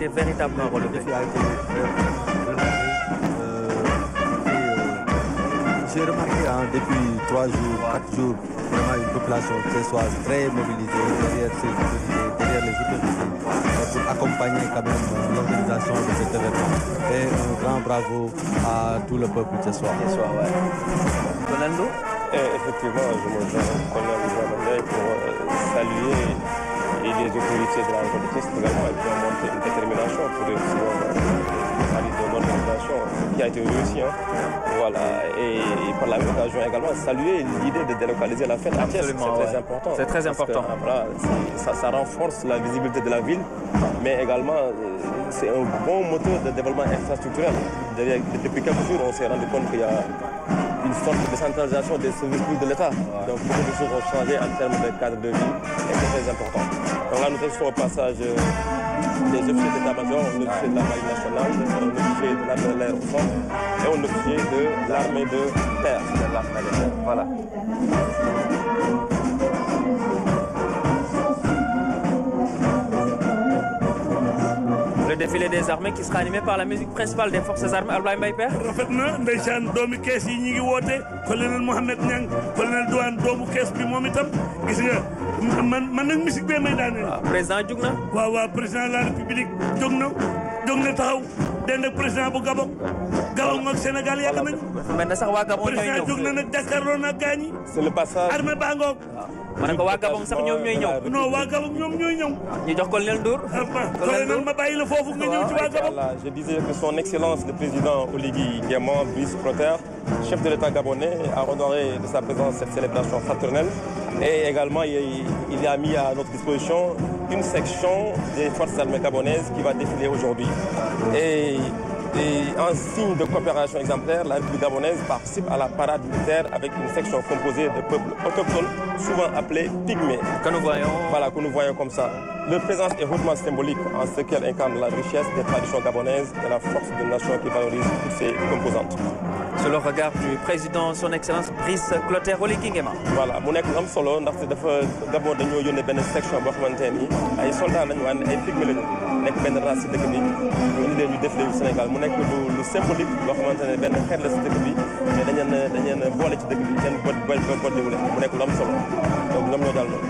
été véritablement relevé. Le défi a été relevé. J'ai remarqué depuis 3 jours, 4 jours, vraiment une population thiessoise très mobilisée derrière ces autorités, derrière les autorités, pour accompagner quand même l'organisation de cet événement. Et un grand bravo à tout le peuple thiessois. Ronaldo? Effectivement, je me joins au colonel Mandé pour saluer et les autorités de la région de Thiès également qui ont montré une détermination pour réussir de l'organisation qui a été réussie. Voilà. Et par la même occasion également saluer l'idée de délocaliser la fête à Thiès. C'est très important. C'est très important. Que, voilà, ça renforce la visibilité de la ville, mais également c'est un bon moteur de développement infrastructurel. Depuis quelques jours, on s'est rendu compte qu'il y a une forte décentralisation des services publics de l'État. Donc beaucoup de choses ont changé en termes de cadre de vie et c'est très important. Donc là, nous sommes au passage des officiers d'état-major, un officier de la Marine nationale, un officier de l'armée de l'air au fond et un officier de l'armée de terre. Voilà. Le défilé des armées qui sera animé par la musique principale des forces armées. Abdoulaye Mbaye Pekh. rafet na ndeysaan doomi kees yi ñi ngi woote colonel Mohamed Niang colonel Douane doomu kees bi moom itam gis nga man nag musique bee may daane. président jug na. waaw président de la république jóg na taxaw dend ak président bu Gabon ak Sénégal yàgg nañu. mel na sax waa Gabon ñooy ñëw président jóg na nag jàkkaarloo na gaañ yi. C'est le passage. armée baa ngoog. ma ne ko waa Gabon sax ñoom ñooy ñëw. non waa Gabon ñoom ñooy ñëw. ñu jox colonel Ndour. colonel ma bàyyi la foofu nga ñëw ci waa Gabon. Je disais que son excellence le président Oligui Nguema, vice-proteur, chef de l'État gabonais, a honoré de sa présence cette célébration fraternelle. Et également, il a mis à notre disposition une section des forces armées gabonaises qui va défiler aujourd'hui. Et en signe de coopération exemplaire, la République gabonaise participe à la parade militaire avec une section composée de peuples autochtones, souvent appelés pygmées. Que nous voyons. Voilà, que nous voyons comme ça. Leur présence est hautement symbolique en ce qu'elle incarne la richesse des traditions gabonaises et la force d'une nation qui valorise toutes ses composantes. Sur le regard du président, son excellence Brice Clotaire Oligui Nguema. Voilà, mu nekk lu am solo ndaxte dafa Gabon dañoo yónnee benn section boo xamante ni ay soldats lañu waaye ay pygmées lañu nekk benn race si dëkk bi ñu indi leen ñu défilé yu Sénégal mu nekk lu symbolique loo xamante ne benn xeet la si dëkk bi mais dañ leen boole ci dëkk bi kenn boddiwu leen mu nekk lu am solo donc ñoom ñoo daal loolu.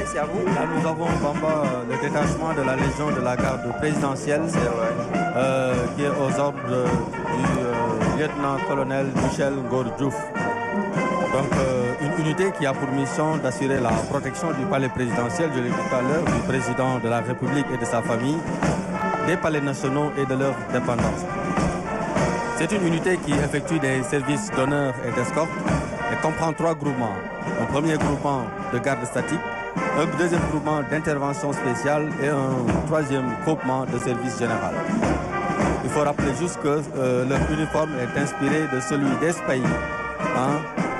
C'est à vous. Là, nous avons le détachement de la Légion de la garde présidentielle qui est aux ordres du lieutenant-colonel Michel Ngor Diouf. Donc, une unité qui a pour mission d'assurer la protection du palais présidentiel, je l'ai dit tout à l'heure, du président de la République et de sa famille, des palais nationaux et de leur dépendance. C'est une unité qui effectue des services d'honneur et d'escorte et comprend 3 groupements. Un premier groupement de garde statique, un deuxième groupement d'intervention spéciale et un troisième groupement de service général. Il faut rappeler juste que leur uniforme est inspiré de celui des pays,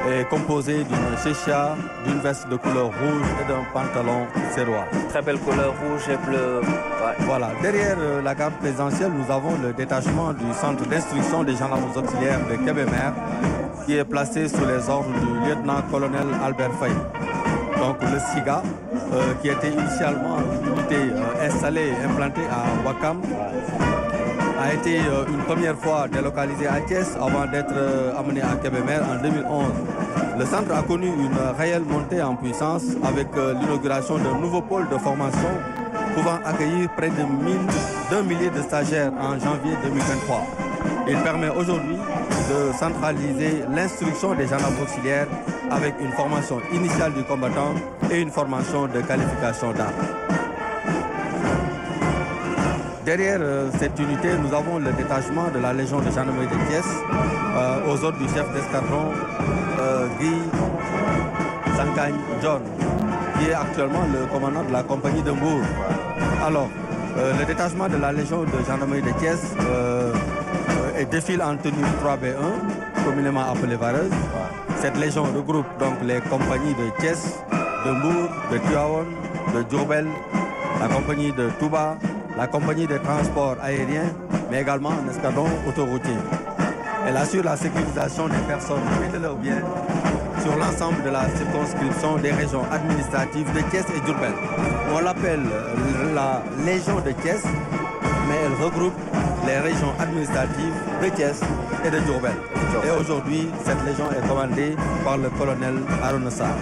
est composé d'une chéchia, d'une veste de couleur rouge et d'un pantalon serrois. Très belle couleur rouge et bleu. Ouais. Voilà. Derrière la garde présidentielle, nous avons le détachement du centre d'instruction des gendarmes auxiliaires de Kébémer, qui est placé sous les ordres du lieutenant-colonel Albert Faye. Donc le SIGA, qui était initialement une unité installée et implantée à Ouakam, a été une première fois délocalisé à Thiès avant d'être amené à Kébémer en 2011. Le centre a connu une réelle montée en puissance avec l'inauguration d'un nouveau pôle de formation pouvant accueillir près d'un millier de stagiaires en janvier 2023. Il permet aujourd'hui de centraliser l'instruction des gendarmes auxiliaires avec une formation initiale du combattant et une formation de qualification d'armes. Derrière cette unité, nous avons le détachement de la Légion de gendarmerie de Thiès aux ordres du chef d'escadron Guy Sankagne John, qui est actuellement le commandant de la compagnie de Mbour. Alors, le détachement de la Légion de gendarmerie de Thiès défile en tenue 3B1, communément appelée vareuse. Cette légion regroupe donc les compagnies de Thiès, de Mbour, de Tivaouane, de Diourbel, la compagnie de Touba, la compagnie des transports aériens, mais également un escadron autoroutier. Elle assure la sécurisation des personnes et de leurs biens sur l'ensemble de la circonscription des régions administratives de Thiès et d'Diourbel. On l'appelle la Légion de Thiès, mais elle regroupe les régions administratives de Thiès et de Diourbel. Et aujourd'hui, cette légion est commandée par le colonel Harouna Sarr.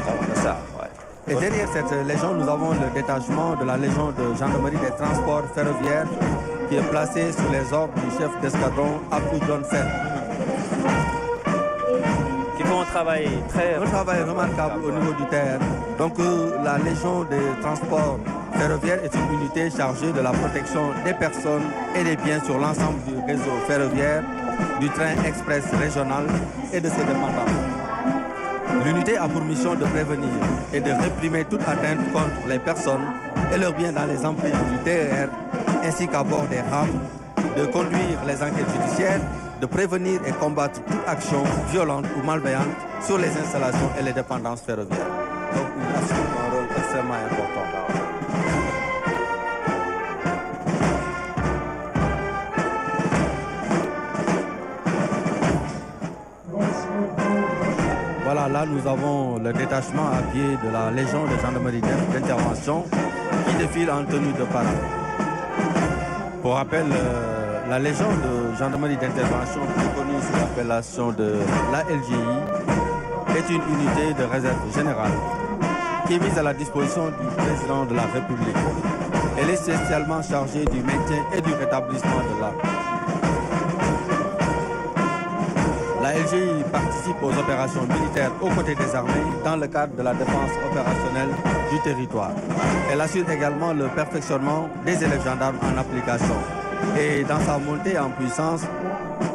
Et derrière cette légion, nous avons le détachement de la Légion de gendarmerie des transports ferroviaires qui est placé sous les ordres du chef d'escadron Abdou John Fer. Qui font un travail remarquable au niveau du terrain. Donc la Légion des transports ferroviaires est une unité chargée de la protection des personnes et des biens sur l'ensemble du réseau ferroviaire, du train express régional et de ses dépendants. L'unité a pour mission de prévenir et de réprimer toute atteinte contre les personnes et leurs biens dans les emprises du TER, ainsi qu'à bord des rames, de conduire les enquêtes judiciaires, de prévenir et combattre toute action violente ou malveillante sur les installations et les dépendances ferroviaires. Donc, il assure un rôle extrêmement important. Voilà, là nous avons le détachement à pied de la Légion de gendarmerie d'intervention qui défile en tenue de parade. Pour rappel, la Légion de gendarmerie d'intervention, plus connue sous l'appellation de la LGI, est une unité de réserve générale qui est mise à la disposition du président de la République. Elle est spécialement chargée du maintien et du rétablissement de l'ordre. La LGI participe aux opérations militaires aux côtés des armées dans le cadre de la défense opérationnelle du territoire. Elle assure également le perfectionnement des élèves gendarmes en application. Et dans sa montée en puissance,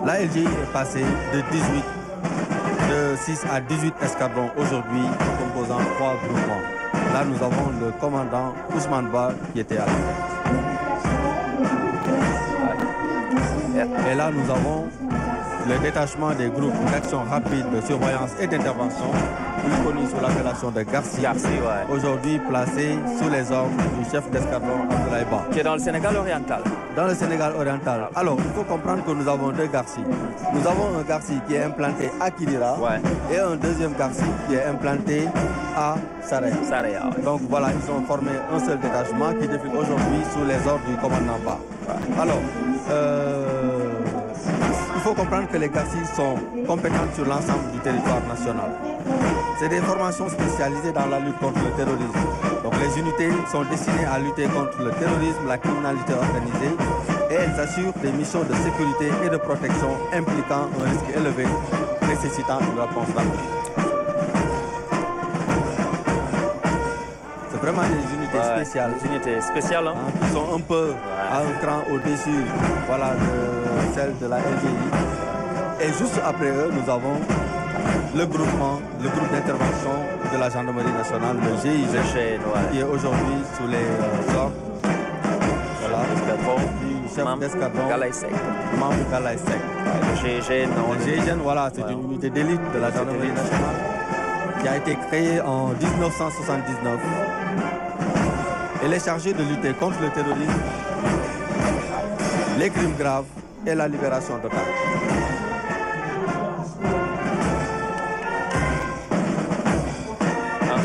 la LGI est passée de 6 à 18 escadrons aujourd'hui, composant 3 groupements. Là, nous avons le commandant Ousmane Ba qui était à la tête. Et là, nous avons le détachement des groupes d'action rapide de surveillance et d'intervention, plus connu sous l'appellation de Garci, aujourd'hui placé sous les ordres du chef d'escadron Abdoulaye Ba. Qui est dans le Sénégal oriental. Dans le Sénégal oriental. Alors, il faut comprendre que nous avons 2 Garci. Nous avons un Garci qui est implanté à Kidira et un deuxième Garci qui est implanté à Saraya. Donc voilà, ils ont formé un seul détachement qui défile aujourd'hui sous les ordres du commandant Ba. Alors, il faut comprendre que les Garcis sont compétents sur l'ensemble du territoire national. C'est des formations spécialisées dans la lutte contre le terrorisme. Donc les unités sont destinées à lutter contre le terrorisme, la criminalité organisée, et elles assurent des missions de sécurité et de protection impliquant un risque élevé, nécessitant une réponse rapide. C'est vraiment des unités spéciales. Des unités spéciales, qui sont un peu à un cran au-dessus de celle de la LGI. Et juste après eux, nous avons le groupe d'intervention de la gendarmerie nationale, le GIGN, qui est aujourd'hui sous les ordres du chef d'escadron Mamou Galaï Sek. Le GIGN, c'est une unité d'élite de la gendarmerie nationale qui a été créée en 1979. Elle est chargée de lutter contre le terrorisme, les crimes graves et la libération d'otages.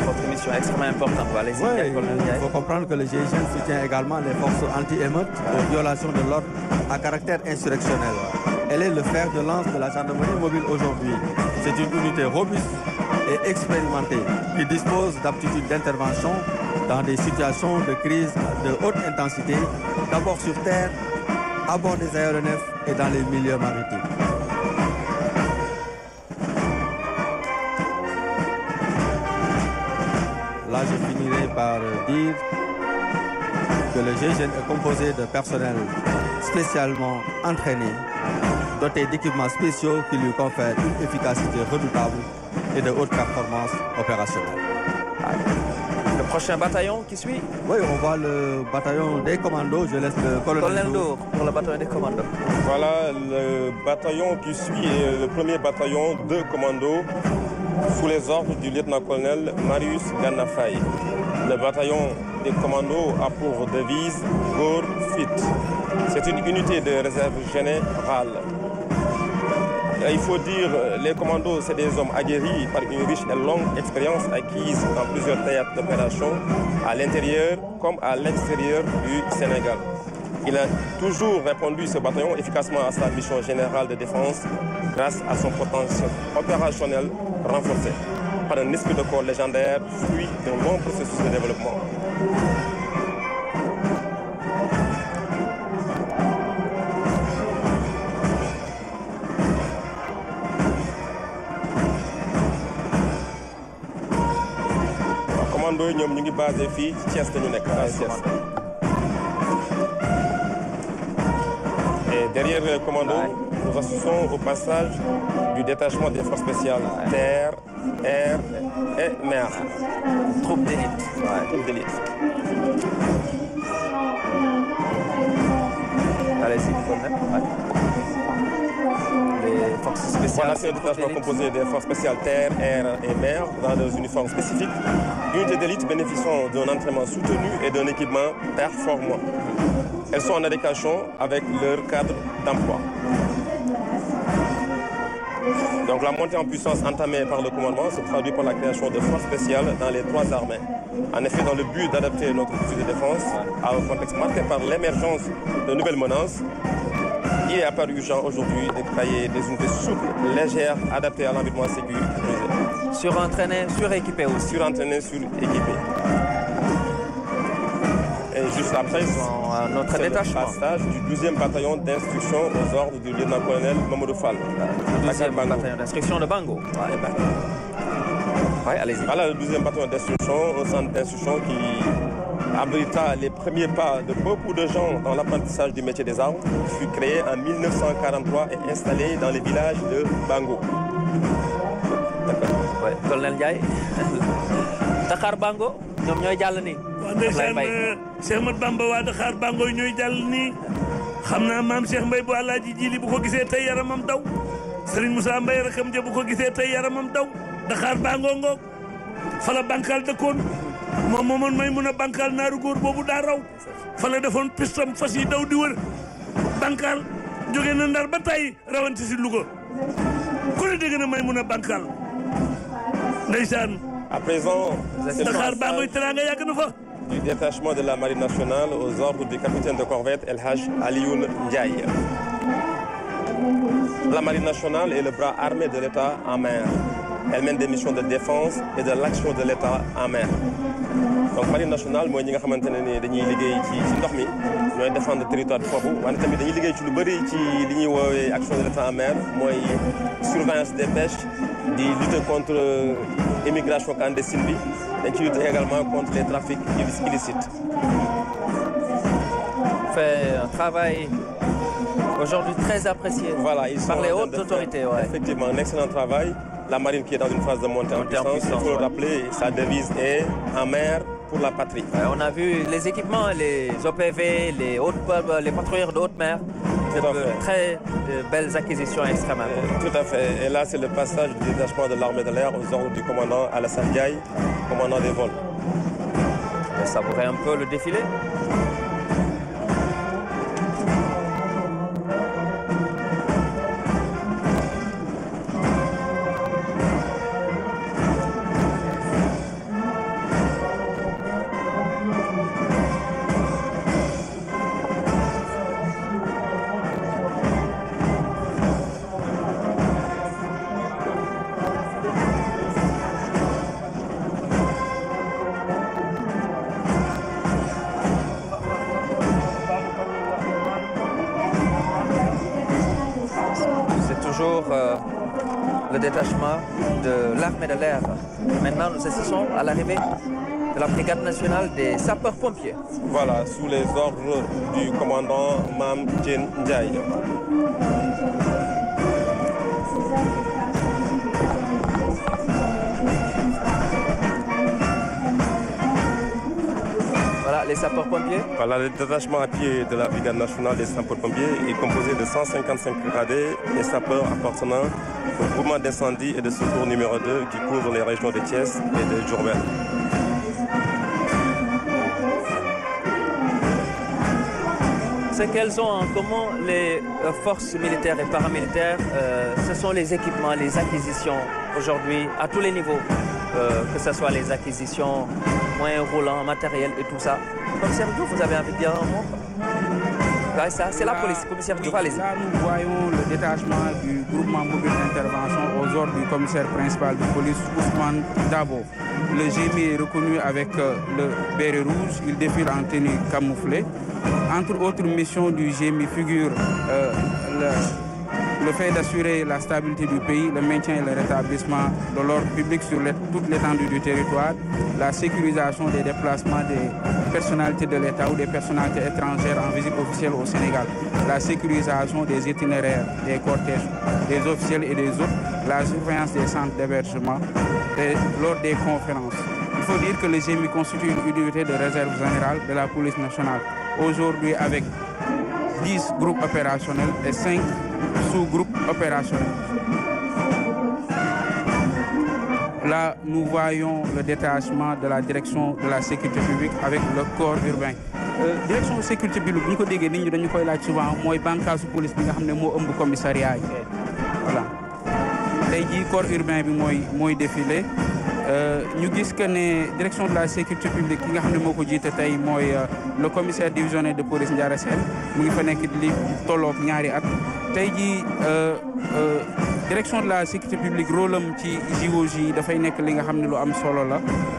Votre mission est extrêmement importante. Il faut comprendre que le GIGN soutient également les forces anti-émeutes aux violations de l'ordre à caractère insurrectionnel. Elle est le fer de lance de la gendarmerie mobile aujourd'hui. C'est une unité robuste et expérimentée qui dispose d'aptitudes d'intervention dans des situations de crise de haute intensité, d'abord sur terre, à bord des aéronefs et dans les milieux maritimes. Là, je finirai par dire que le GIGN est composé de personnel spécialement entraîné, doté d'équipements spéciaux qui lui confèrent une efficacité redoutable et de haute performance opérationnelle. Le prochain bataillon qui suit? Oui, on voit le bataillon des commandos. Je laisse le colonel Dour pour le bataillon des commandos. Voilà, le bataillon qui suit est le premier bataillon de commandos sous les ordres du lieutenant-colonel Marius Ganafay. Le bataillon des commandos a pour devise Gor Fit. C'est une unité de réserve générale. Il faut dire, les commandos, c'est des hommes aguerris par une riche et longue expérience acquise dans plusieurs théâtres d'opération, à l'intérieur comme à l'extérieur du Sénégal. Il a toujours répondu, ce bataillon, efficacement à sa mission générale de défense grâce à son potentiel opérationnel renforcé par un esprit de corps légendaire, fruit d'un long processus de développement. Commando, nous sommes basés ici, Thiès, et derrière le commando, nous assistons au passage du détachement des forces spéciales terre, air et mer. Troupe d'élite. Troupe d'élite. Allez-y, les forces spéciales. Voilà, c'est un détachement composé des forces spéciales terre, air et mer dans des uniformes spécifiques. Unités d'élite bénéficiant d'un entraînement soutenu et d'un équipement performant. Elles sont en adéquation avec leur cadre d'emploi. Donc la montée en puissance entamée par le commandement se traduit par la création de forces spéciales dans les trois armées. En effet, dans le but d'adapter notre outil de défense à un contexte marqué par l'émergence de nouvelles menaces, il est apparu urgent aujourd'hui de créer des unités souples, légères, adaptées à l'environnement sécurisé. Surentraînées, suréquipées aussi. Surentraînées, suréquipées. Et juste après, notre détachement. Le passage du 12e bataillon d'instruction aux ordres du lieutenant-colonel Mamadou Fall. Le 12e bataillon d'instruction de Bango. Ouais, allez-y. Voilà le 12e bataillon d'instruction, un centre d'instruction qui abrita les premiers pas de beaucoup de gens dans l'apprentissage du métier des armes, fut créé en 1943 et installé dans les villages de Bango. Ouais, colonel Ndiaye. Dakar Bango, ñoom ñooy jàll nii. ndeysaan Cheikh Ahmadou Bamba waa Dakar Bango ñooy jàll nii xam naa maam Cheikh Mbaye bu Alaaji Jili bu ko gisee tey yaramam daw Serigne Moussa Mbaye rakam ja bu ko gisee tey yaramam daw Dakar Bango ngoog fa la bankal dëkkoon moom moomoon may mun a bankal naaru góor boobu daa raw fa la defoon pistam fas yi daw di wër bankal jóge na Ndar ba tey rawante si Louga ku ne dégg na may mun a bankal ndeysaan. À présent, c'est du détachement de la Marine nationale aux ordres du capitaine de corvette El Haj Alioune Ndiaye. La Marine nationale est le bras armé de l'État en mer. Elle mène des missions de défense et de l'action de l'État en mer. Donc Marine nationale mooy ñi nga xamante ne ni dañuy liggéey ci ndox mi ñooy défendre territoire bi foofu wante tamit dañuy liggéey ci lu bëri ci li ñuy woowee action de l'État en mer mooy surveillance des pêches di lutter contre immigration clandestine bi dañ ci lutter également contre les trafics illicites. Fait un travail aujourd'hui très apprécié par les hautes autorités. Ouais. Effectivement, un excellent travail. La marine qui est dans une phase de montée en puissance, il faut le rappeler, sa devise est en mer pour la patrie. Ouais, on a vu les équipements, les OPV, les patrouilleurs de haute mer, très belles acquisitions extrêmement. Tout à fait. Et là, c'est le passage du détachement de l'armée de l'air aux ordres du commandant Alassane Ndiaye, commandant des vols. On va savourer un peu le défilé. Le détachement de l'armée de l'air. Maintenant, nous assistons à l'arrivée de la brigade nationale des sapeurs-pompiers. Voilà, sous les ordres du commandant Mam Djen Ndiaye. Voilà, les sapeurs-pompiers. Voilà, le détachement à pied de la brigade nationale des sapeurs-pompiers est composé de 155 gradés et sapeurs appartenant au groupement d'incendie et de secours numéro 2 qui couvre les régions de Thiès et de Diourbel. Ce qu'elles ont en commun, les forces militaires et paramilitaires, ce sont les équipements, les acquisitions aujourd'hui à tous les niveaux, que ce soit les acquisitions, moyens roulants, matériel et tout ça. Commissaire Diouf, vous avez envie de dire un mot? Ouais, ça, c'est la police, commissaire Diouf, allez-y. Là, nous voyons le détachement du groupement mobile d'intervention aux ordres du commissaire principal de police, Ousmane Dabo. Le GMI est reconnu avec le béret rouge, il défile en tenue camouflée. Entre autres missions du GMI figure le fait d'assurer la stabilité du pays, le maintien et le rétablissement de l'ordre public sur toute l'étendue du territoire, la sécurisation des déplacements des personnalités de l'État ou des personnalités étrangères en visite officielle au Sénégal, la sécurisation des itinéraires, des cortèges, des officiels et des autres, la surveillance des centres d'hébergement lors des conférences. Il faut dire que le GMI constitue une unité de réserve générale de la police nationale. Aujourd'hui, avec 10 groupes opérationnels et 5 sous-groupes opérationnels. Là, nous voyons le détachement de la direction de la sécurité publique avec le corps urbain. Direction de sécurité publique, nous avons souvent mooy bànqaasu police bi nga xam ne moo ëmb commissariat yi. Voilà. Tey jii corps urbain bi mooy défilé. Ñu gis que ne direction de la sécurité publique ki nga xam ne moo ko jiite tey mooy le commissaire divisionnaire de police Ndiara Sène mu ngi fa nekk li tolloog ñaari at. Tey jii direction de la sécurité publique rôle am ci JOJ dafay nekk li nga xam ne lu am solo la.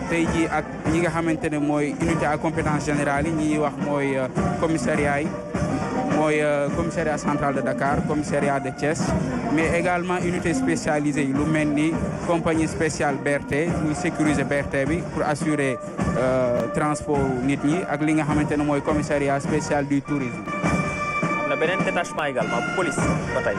Tey jii ak ñi nga xamante ne mooy unité à compétence générale yi ñi wax mooy commissariat yi. mooy commissariat central de Dakar, commissariat de Thiès, mais également unité spécialisée lu mel ni compagnie spéciale BRT muy sécuriser BRT bi pour assurer transport nit ñi ak li nga xamante ne mooy commissariat spécial du tourisme. am na beneen détachement également bu police ba tey.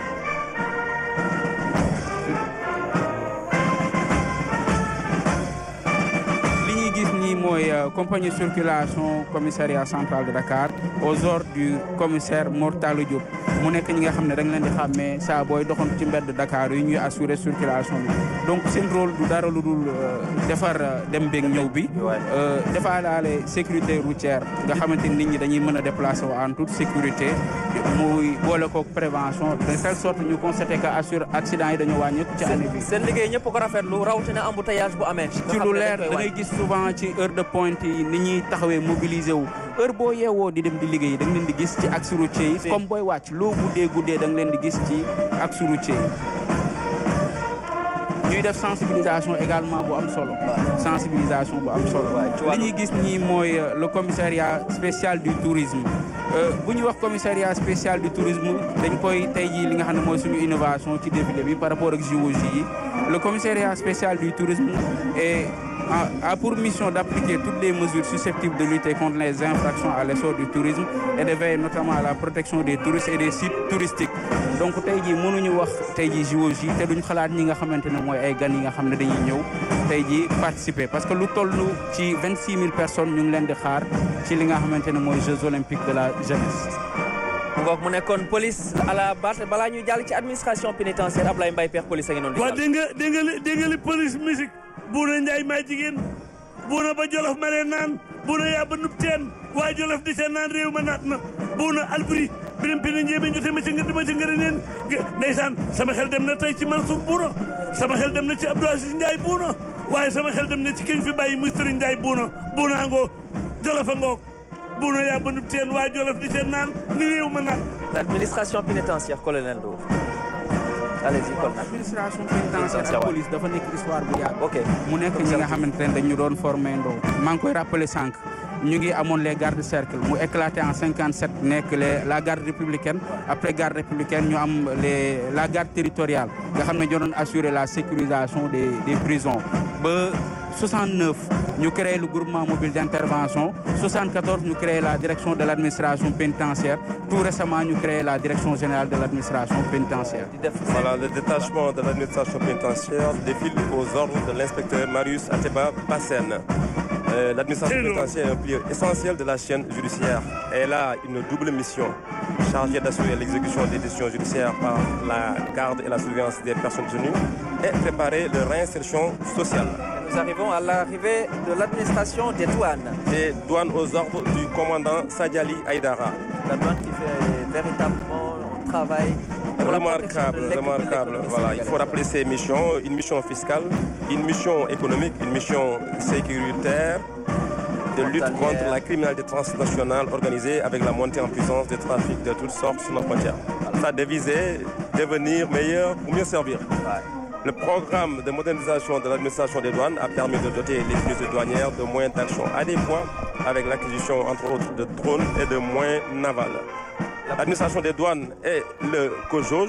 mooy compagnie circulation commissariat central de Dakar aux ordres du commissaire Mortalo Diop mu nekk ñi nga xam ne da nga leen di xàmmee saa booy doxantu ci mbedd Dakar yi ñuy assurer circulation bi donc seen rôle du dara lu dul defar dem beeg ñëw bi defaalaale sécurité routière nga xamante ni nit ñi dañuy mën a déplacer wu en toute sécurité muy boole kook prévention de telle sorte ñu constaté que assure accident yi dañoo wàññeeku ci année bi. seen liggéey ñëpp ko rafetlu rawatina embouteillage bu amee. ci lu leer da ngay gis souvent ci heure de pointe yi ni ñuy taxawee mobiliser wu heure boo yeewoo di dem di liggéey da nga leen di gis ci axe routier yi comme booy wàcc loo guddee da nga leen di gis ci axe routier yi. ñuy def sensibilisation également bu am solo. sensibilisation bu am solo. li ñuy gis nii mooy le commissariat spécial du tourisme. bu ñu wax commissariat spécial du tourisme dañ koy tey jii li nga xam ne mooy suñu innovation ci défilé bi par rapport ak JOJ yi le commissariat spécial du tourisme a pour mission d'appliquer toutes les mesures susceptibles de lutter contre les infractions à l'essor du tourisme et de veiller notamment à la protection des touristes et des sites touristiques. donc tey jii mënuñu wax tey jii JOJ te duñ xalaat ñi nga xamante ne mooy ay gan yi nga xam ne dañuy ñëw tey jii participer parce que lu toll ci 26 000 personnes ñu ngi leen di xaar ci li nga xamante ne mooy Jeux olympiques de la jeunesse. ngoog mu nekkoon police à la base balaa ñuy jàll ci administration pénitentiaire Ablaye Mbaye Père police a ngi noonu. waaw dégg nga li police musique buuna Njaay maa jigéen buuna ba Jolof ma leen naan buuna yaa ba nub teen waa Jolof di seen naan réew ma naat na buuna Alburi birim pina njéeme jote ma ci ngëri neen ndeysaan sama xel dem na tey ci Mansour buuna sama xel dem na ci Abdou Aziz Ndiaye buuna waaye sama xel dem na ci kiñ fi bàyyi muy Serigne Ndiaye buuna ngoo Jolof a ngoog buuna yaa ba nub teen waa Jolof di seen naan ni réew ma naat. L'administration pénitentiaire colonel Ndour. allez-y kon administration pénitentiaire ak police dafa nekk histoire bu yàgg. ok mu nekk ñi nga xamante ne dañu doon formé ndoo maa ngi koy rappelé sànq ñu ngi amoon les gardes cercle mu éclaté en 57 nekk la garde républicaine après garde républicaine ñu am la garde territoriale nga xam ne ñoo doon assurer la sécurisation des prisons ba 69 ñu créé le groupement mobile d'intervention 74 ñu créé la direction de l'administration pénitentiaire tout récemment ñu créé la direction générale de l'administration pénitentiaire. Voilà, le détachement de l'administration pénitentiaire défile aux ordres de l'inspecteur Marius Ateba Bassène. L'administration pénitentiaire est un pilier essentiel de la chaîne judiciaire. Elle a une double mission chargée d'assurer l'exécution des décisions judiciaires par la garde et la surveillance des personnes tenues et préparer leur réinsertion sociale. nous arrivons à l'arrivée de l'administration des douanes. Des douanes aux ordres du commandant Sadiali Aïdara. La douane qui fait véritablement un travail remarquable. Voilà, il faut rappeler ces missions, une mission fiscale, une mission économique, une mission sécuritaire, de lutte contre la criminalité transnationale organisée avec la montée en puissance des trafics de toutes sortes sur nos frontières. Sa devise est devenir meilleur pour mieux servir. Le programme de modernisation de l'administration des douanes a permis de doter les unités douanières de moyens d'action adéquats avec l'acquisition, entre autres, de drones et de moyens navals. L'administration des douanes et le COJOJ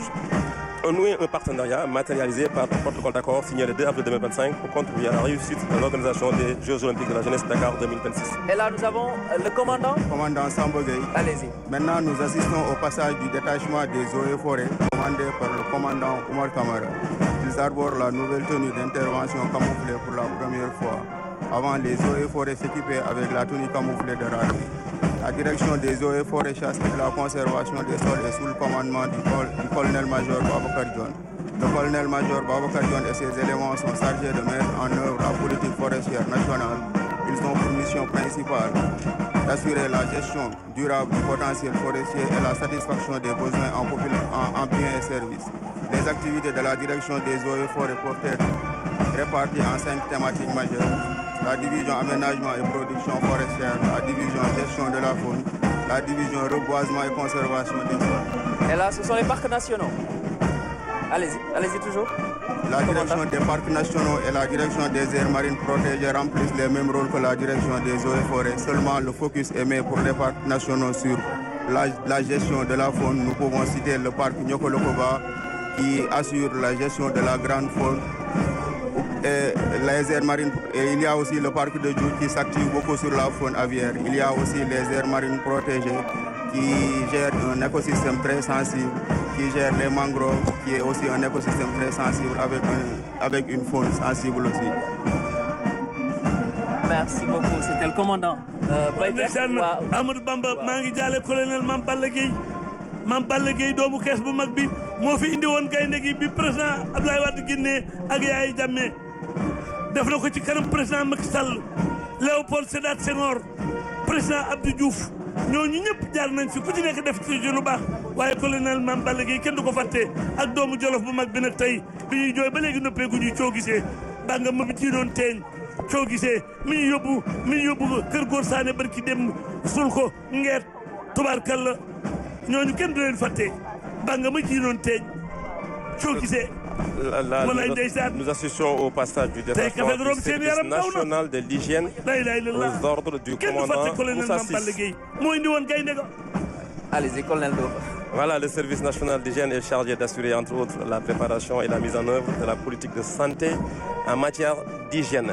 ont noué un partenariat matérialisé par un protocole d'accord signé le 2 avril 2025 pour contribuer à la réussite de l'organisation des Jeux Olympiques de la jeunesse Dakar 2026. Et là, nous avons le commandant. Commandant Sambogay. Allez-y. Maintenant, nous assistons au passage du détachement des eaux et forêts commandé par le commandant Oumar Kamara. Ils arborent la nouvelle tenue d'intervention camouflée pour la première fois. Avant, les eaux et forêts s'équipaient avec la tenue camouflée de raderie. La direction des eaux et forêts chasse et la conservation des sols est sous le commandement du colonel-major Babacar Dione. Le colonel-major Babacar Dione et ses éléments sont chargés de mettre en œuvre la politique forestière nationale. Ils ont pour mission principale d'assurer la gestion durable du potentiel forestier et la satisfaction des besoins en biens et services. Les activités de la direction des eaux et forêts peuvent être réparties en 5 thématiques majeures. La division aménagement et production forestière, la division gestion de la faune, la division reboisement et conservation des sols. Et là, ce sont les parcs nationaux. Allez-y toujours. La direction des parcs nationaux et la direction des aires marines protégées remplissent les mêmes rôles que la direction des eaux et forêts. Seulement, le focus est mis pour les parcs nationaux sur la gestion de la faune. Nous pouvons citer le parc Nyokolokoba qui assure la gestion de la grande faune. Et les aires marines, et il y a aussi le parc de Djour qui s'active beaucoup sur la faune aviaire. Il y a aussi les aires marines protégées qui gèrent un écosystème très sensible, qui gèrent les mangroves, qui est aussi un écosystème très sensible avec une faune sensible aussi. Merci beaucoup, c'était le commandant. Amadou Bamba maa ngi jaale colonel Mame Balla Gueye doomu kees bu mag bi moo fi indi woon gaynde gi bi président Abdoulaye Wade génnee ak Yaya Jammeh def na ko ci kanam président Macky Sall Léopold Sédar Senghor président Abdou Diouf ñooñu ñëpp jaar nañ fi ku ci nekk def ci lu baax waaye colonel Mame Balla Gueye kenn du ko fàtte ak doomu Jolof bu mag bi nag tey bi ñuy jooy ba léegi noppeeku ñuy coo gisee ba nga ma bi ci doon teeñ coo gisee mi ñu yóbbu kër góor saane barki dem sul ko ngeet tubaarkalla ñooñu kenn du leen fàtte ba nga ma ci doon teeñ coo gisee. Nous assistons au passage du département du service national de l'hygiène aux ordres du commandant Moussa Ciss. Allez-y, colonel Ndour. Voilà, le service national d'hygiène est chargé d'assurer entre autres la préparation et la mise en œuvre de la politique de santé en matière d'hygiène,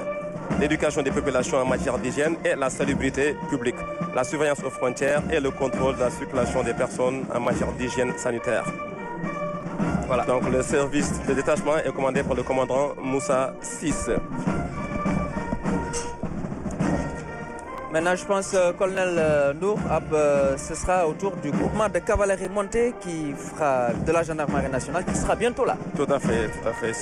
l'éducation des populations en matière d'hygiène et la salubrité publique, la surveillance aux frontières et le contrôle de la circulation des personnes en matière d'hygiène sanitaire. Voilà. Donc le service de détachement est commandé par le commandant Moussa Ciss. Maintenant, je pense, colonel Ndour, ce sera au tour du groupement de cavalerie montée qui fera de la gendarmerie nationale, qui sera bientôt là. Tout à fait, tout à fait.